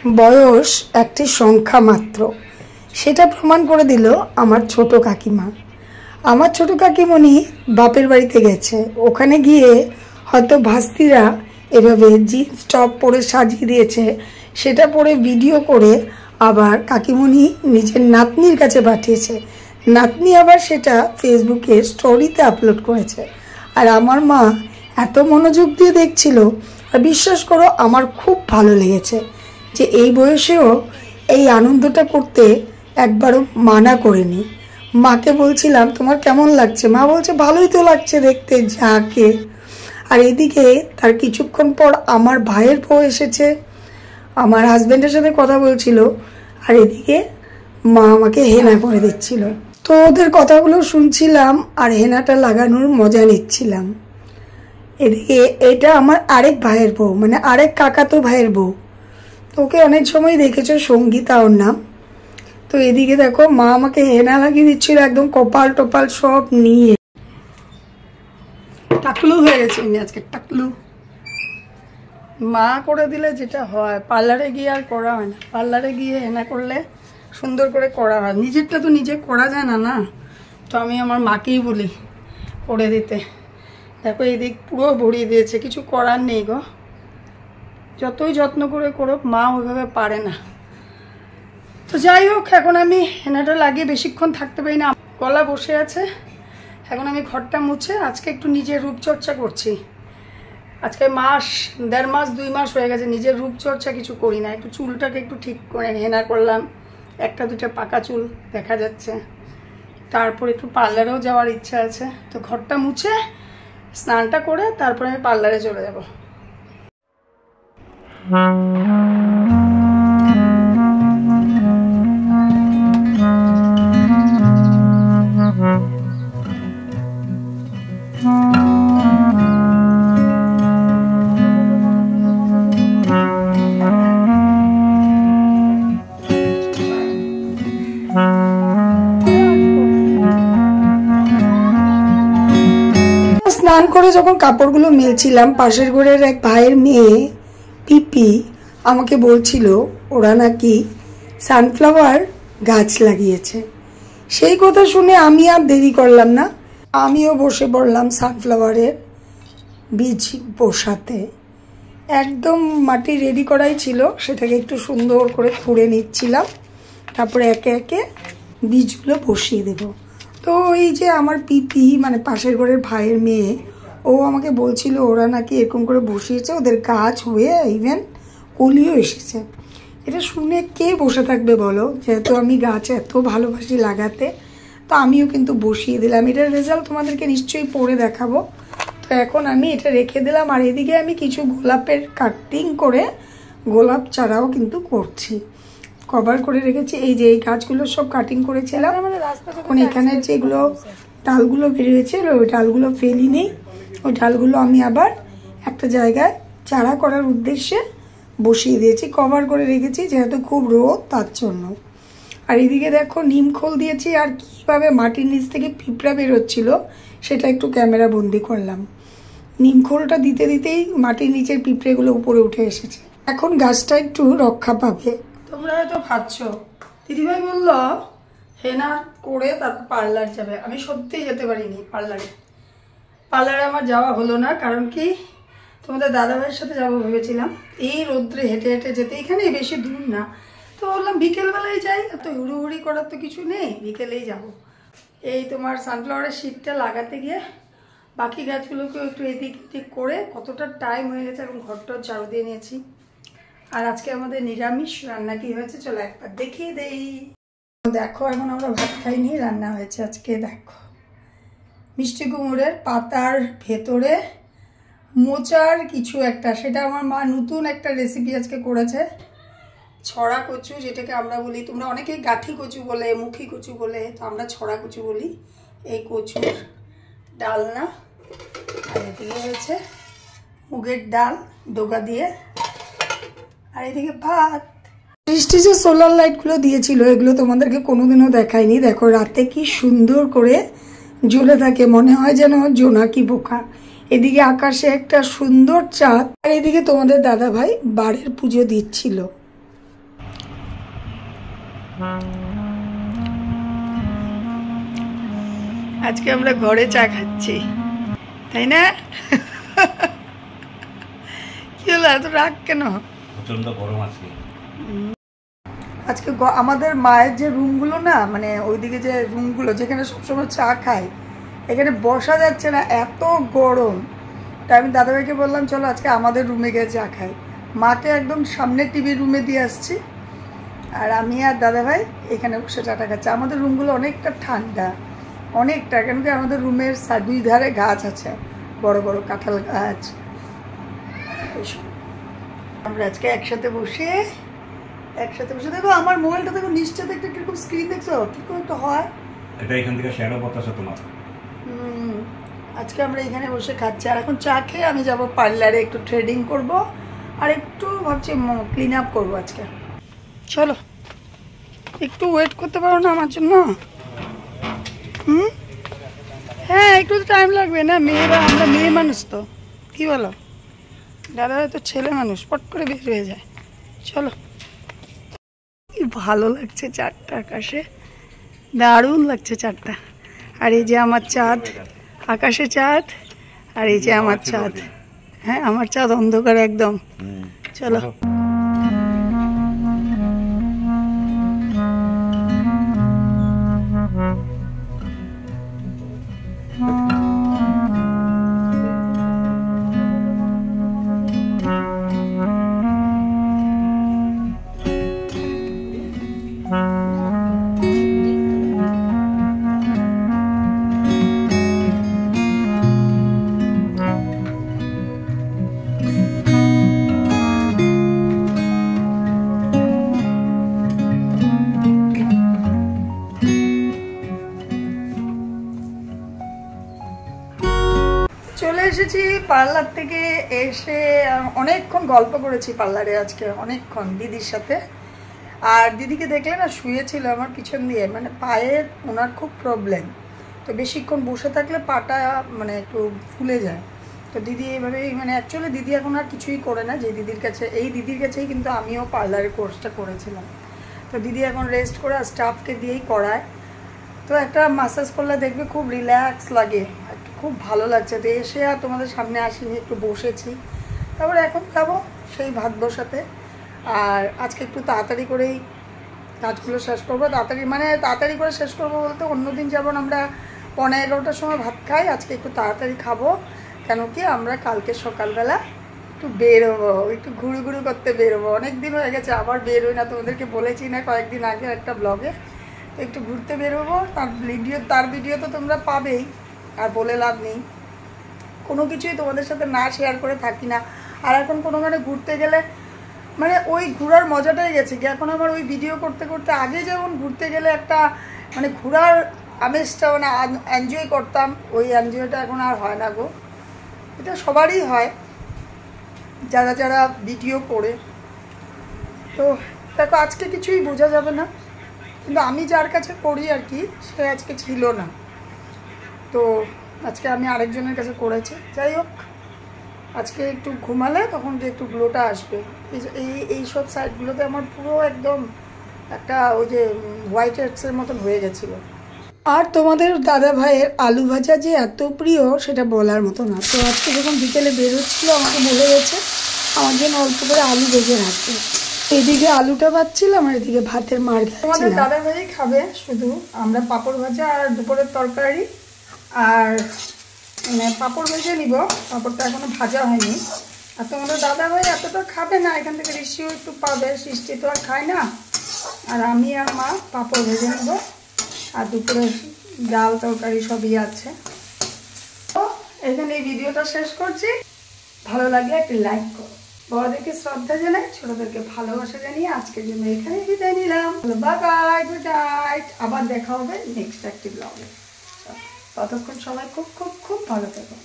বয়স একটি সংখ্যা মাত্র, সেটা প্রমাণ করে দিল আমার ছোট কাকিমা। আমার ছোট কাকিমণি বাপের বাড়িতে গেছে, ওখানে গিয়ে হয়তো ভাস্তিরা এভাবে জিন্স টপ পরে সাজিয়ে দিয়েছে, সেটা পরে ভিডিও করে আবার কাকিমণি নিজের নাতনির কাছে পাঠিয়েছে। নাতনি আবার সেটা ফেসবুকে স্টোরিতে আপলোড করেছে। আর আমার মা এত মনোযোগ দিয়ে দেখছিল, আর বিশ্বাস করো আমার খুব ভালো লেগেছে যে এই বয়সেও এই আনন্দটা করতে একবারও মানা করেনি। মাকে বলছিলাম তোমার কেমন লাগছে, মা বলছে ভালোই তো লাগছে দেখতে যাকে। আর এদিকে তার কিছুক্ষণ পর আমার ভাইয়ের বউ এসেছে, আমার হাজব্যান্ডের সাথে কথা বলছিল, আর এদিকে মা আমাকে হেনা করে দিচ্ছিল। তো ওদের কথাগুলো শুনছিলাম আর হেনাটা লাগানোর মজা নিচ্ছিলাম। এদিকে এটা আমার আরেক ভাইয়ের বউ, মানে আরেক কাকাতো ভাইয়ের বউ। তো ওকে অনেক সময় দেখেছো, সঙ্গীতা ওর নাম। তো এদিকে দেখো মা আমাকে হেনা লাগিয়ে দিচ্ছিল, একদম কপাল টপাল সব নিয়ে। টাকলু হয়ে গেছে আমি আজকে, টাকলু। মা করে দিলে যেটা হয়, পার্লারে গিয়ে আর করা হয় না। পার্লারে গিয়ে হেনা করলে সুন্দর করে করা হয়, নিজেরটা তো নিজে করা যায় না না। তো আমি আমার মাকেই বলি করে দিতে। দেখো এই দিক পুরো ভরিয়ে দিয়েছে, কিছু করার নেই গো, যতই যত্ন করে করো মা ওইভাবে পারে না। তো যাই হোক, এখন আমি হেনাটা লাগিয়ে বেশিক্ষণ থাকতে পারি না, গলা বসে আছে। এখন আমি ঘরটা মুছে আজকে একটু নিজের রূপচর্চা করছি। আজকে মাস, 1.5 মাস 2 মাস হয়ে গেছে নিজের রূপচর্চা কিছু করি না। একটু চুলটাকে একটু ঠিক করে হেনা করলাম, 1-2টা পাকা চুল দেখা যাচ্ছে। তারপর একটু পার্লারেও যাওয়ার ইচ্ছা আছে। তো ঘরটা মুছে স্নানটা করে তারপরে আমি পার্লারে চলে যাব। স্নান করে যখন কাপড়গুলো মেলছিলাম, পাশের ঘরের এক ভাইয়ের মেয়ে পিপি আমাকে বলছিল ওরা নাকি সানফ্লাওয়ার গাছ লাগিয়েছে। সেই কথা শুনে আমি আর দেরি করলাম না, আমিও বসে পড়লাম সানফ্লাওয়ারের বীজ বসাতে। একদম মাটি রেডি করাই ছিল, সেটাকে একটু সুন্দর করে খুঁড়ে নিচ্ছিলাম, তারপরে একে একে বীজগুলো বসিয়ে দেব। তো এই যে আমার পিপি, মানে পাশের ঘরের ভাইয়ের মেয়ে, ও আমাকে বলছিল ওরা নাকি এরকম করে বসিয়েছে, ওদের গাছ হয়ে ইভেন কলিও এসেছে। এটা শুনে কে বসে থাকবে বলো, যেহেতু আমি গাছ এত ভালোবাসি লাগাতে, তো আমিও কিন্তু বসিয়ে দিলাম। এটার রেজাল্ট তোমাদেরকে নিশ্চয়ই পরে দেখাবো। তো এখন আমি এটা রেখে দিলাম, আর এদিকে আমি কিছু গোলাপের কাটিং করে গোলাপ চারাও কিন্তু করছি, কভার করে রেখেছি। এই যে এই গাছগুলো সব কাটিং করেছিলাম, এখন এখানে যেগুলো ডালগুলো বেরিয়েছে ওই ডালগুলো ফেলি নেই, ওই ডালগুলো আমি আবার একটা জায়গায় চারা করার উদ্দেশ্যে বসিয়ে দিয়েছি, কভার করে রেখেছি, যেহেতু খুব রোদ তার জন্য। আর এদিকে দেখো নিম খোল দিয়েছি, আর কীভাবে মাটির নিচ থেকে পিঁপড়া বেরোচ্ছিল সেটা একটু ক্যামেরা বন্দি করলাম। নিম খোলটা দিতে দিতেই মাটির নিচের পিঁপড়েগুলো উপরে উঠে এসেছে। এখন গাছটা একটু রক্ষা পাবে। তোমরা হয়তো ভাবছো দিদিভাই বললো হেনা করে তারপর পার্লার যাবে, আমি সত্যিই যেতে পারিনি পার্লারে। পার্লারে আমার যাওয়া হলো না, কারণ কি তোমাদের দাদাভাইয়ের সাথে যাবো ভেবেছিলাম। এই রোদ্রে হেঁটে হেঁটে যেতে, এখানে বেশি দূর না, তো বললাম বিকেলবেলায় যাই, এত হুড়োহুড়ি করার তো কিছু নেই, বিকেলেই যাব। এই তোমার সানফ্লাওয়ারের শীটটা লাগাতে গিয়ে বাকি গাছগুলোকেও একটু এদিক ওদিক করে কতটা টাইম হয়ে গেছে, এবং ঘরটাও ঝাড়ু দিয়ে নিয়েছি। আর আজকে আমাদের নিরামিষ রান্না কি হয়েছে চলো একবার দেখিয়ে দেই। দেখো এখন আমরা ভাত খাইনি, রান্না হয়েছে আজকে দেখো মিষ্টি কুমড়ের পাতার ভেতরে মোচার কিছু একটা, সেটা আমার মা নতুন একটা রেসিপি আজকে করেছে। ছড়া কচু যেটাকে আমরা বলি, তোমরা অনেকেই গাঠি কচু বলে, মুখী কচু বলে, তো আমরা ছড়া কচু বলি। এই কচুর ডালনা, আর এদিকে হয়েছে মুগের ডাল ডোগা দিয়ে, আর এদিকে ভাত। বৃষ্টি যে সোলার লাইটগুলো দিয়েছিল এগুলো তোমাদেরকে কোনোদিনও দেখায়নি। দেখো রাতে কি সুন্দর করে জ্বলে থাকে, মনে হয় যেন জোনাকি পোকা। এদিকে আকাশে একটা সুন্দর চাঁদ, আর এদিকে তোমাদের দাদা ভাই বাড়ির পুজো দিচ্ছিল। আজকে আমরা ঘরে চা খাচ্ছি, তাই না? কি হলো, এত রাগ কেন? প্রচন্ড গরম আজকে। আজকে আমাদের মায়ের যে রুমগুলো না, মানে ওইদিকে যে রুমগুলো যেখানে সবসময় চা খায়, এখানে বসা যাচ্ছে না, এত গরম। তাই আমি দাদাভাইকে বললাম চলো আজকে আমাদের রুমে গিয়ে চা খাই। মাকে একদম সামনে টিভি রুমে দিয়ে আসছি, আর আমি আর দাদাভাই এখানে বসে চাটা খাচ্ছি। আমাদের রুমগুলো অনেকটা ঠান্ডা, অনেকটা, কেন কি আমাদের রুমের দুই ধারে গাছ আছে, বড় বড় কাঁঠাল গাছ। আমরা আজকে একসাথে বসে দেখো, আমার মোবাইলটা দেখো, নিশ্চয় একটা কিরকম স্ক্রিন দেখছো, কি করে একটা হয় এটা, এখান থেকে শ্যাডো পড়তেছে তোমার। আজকে আমরা এখানে বসে খাচ্ছি, আর এখন চা খেয়ে আমি যাব পার্লারে, একটু থ্রেডিং করব, আর একটু ভাবছি ক্লিন আপ করবো আজকে। চলো, একটু ওয়েট করতে পারো না আমার জন্য? হ্যাঁ, একটু তো টাইম লাগবে না, মেয়েরা, আমরা মেয়ে মানুষ তো, কি বলো? দাদারা তো ছেলে মানুষ, পট করে বের হয়ে যায়। চলো, কি ভালো লাগছে চাঁদটা আকাশে, দারুণ লাগছে চাঁদটা। আর এই যে আমার চাঁদ, আকাশে চাঁদ, আর এই যে আমার চাঁদ। হ্যাঁ, আমার চাঁদ অন্ধকার একদম। চলো, চলে এসেছি পার্লার থেকে। এসে অনেকক্ষণ গল্প করেছি পার্লারে আজকে, অনেকক্ষণ দিদির সাথে। আর দিদিকে দেখলে না, শুয়েছিল আমার পিছন দিয়ে, মানে পায়ের ওনার খুব প্রবলেম, তো বেশিক্ষণ বসে থাকলে পাটা মানে একটু ফুলে যায়। তো দিদি এইভাবেই, মানে অ্যাকচুয়ালি দিদি এখন আর কিছুই করে না, যে দিদির কাছে, এই দিদির কাছেই কিন্তু আমিও পার্লারের কোর্সটা করেছিলাম। তো দিদি এখন রেস্ট করে স্টাফকে দিয়েই করায়। তো একটা মাসাজ করলে দেখবে খুব রিল্যাক্স লাগে, খুব ভালো লাগছে। তো এসে আর তোমাদের সামনে আসিনি, একটু বসেছি। তারপরে এখন যাবো সেই ভাত বসাতে। আর আজকে একটু তাড়াতাড়ি করেই কাজগুলো শেষ করবো, তাড়াতাড়ি করে শেষ করবো বলতে, অন্যদিন যেমন আমরা 11:30টার সময় ভাত খাই, আজকে একটু তাড়াতাড়ি খাবো। কেন কি আমরা কালকে সকালবেলা একটু বেরোবো, একটু ঘুরু করতে বেরোবো। অনেক দিন হয়ে গেছে আবার বেরোই না, তোমাদেরকে বলেছি না কয়েকদিন আগে একটা ব্লগে, একটু ঘুরতে বেরোবো। তার ভিডিও তো তোমরা পাবেই, আর বলে লাভ নেই, কোনো কিছুই তোমাদের সাথে না শেয়ার করে থাকি না। আর এখন কোনোখানে ঘুরতে গেলে মানে ওই ঘোরার মজাটাই গেছে কি, এখন আমার ওই ভিডিও করতে করতে, আগে যেমন ঘুরতে গেলে একটা মানে ঘোরার আমেজটা, মানে এনজয় করতাম, ওই এনজয়টা এখন আর হয় না গো। এটা সবারই হয় যারা যারা ভিডিও করে। তো দেখো, আজকে কিছুই বোঝা যাবে না, কিন্তু আমি যার কাছে করি আর কি, সে আজকে ছিল না, তো আজকে আমি আরেকজনের কাছে করেছি। যাই হোক, আজকে একটু ঘুমালে তখন যে একটু গ্লোটা আসবে। এই সব সাইডগুলোতে আমার পুরো একদম একটা ওই যে হোয়াইট হেডসের মতন হয়ে গেছিলো। আর তোমাদের দাদা ভাইয়ের আলু ভাজা যে এত প্রিয়, সেটা বলার মতো না। তো আজকে যখন বিকেলে বেরোচ্ছিলো আমাকে বলে গেছে আমার জন্য অল্প করে আলু ভেজে রাখতে। এদিকে আলুটা ভাজছিলাম আর এদিকে ভাতের মার খাচ্ছিলাম। তোমাদের দাদা ভাই খাবে শুধু, আমরা পাঁপড় ভাজা আর দুপুরের তরকারি, আর মানে পাঁপড় ভেজে নিব, পাঁপড়টা এখনো ভাজা হয়নি। আর তোমাদের দাদা ভাই এতটা খাবে না, এখান থেকে ঋষিও একটু পাবে, সৃষ্টি তো আর খায় না। আর আমি আর মা পাঁপড় ভেজে নেব, আর দুপুরের ডাল তরকারি সবই আছে। তো এখানে এই ভিডিওটা শেষ করছি। ভালো লাগলে একটি লাইক করো, বড়দেরকে শ্রদ্ধা জানাই, ছোটদেরকে ভালোবাসা জানিয়ে আজকের জন্য এখানে বিদায় নিলাম। Bye bye, good night. আবার দেখা হবে নেক্সট একটি ব্লগে। ততক্ষণ সবাই খুব খুব খুব ভালো থেকো।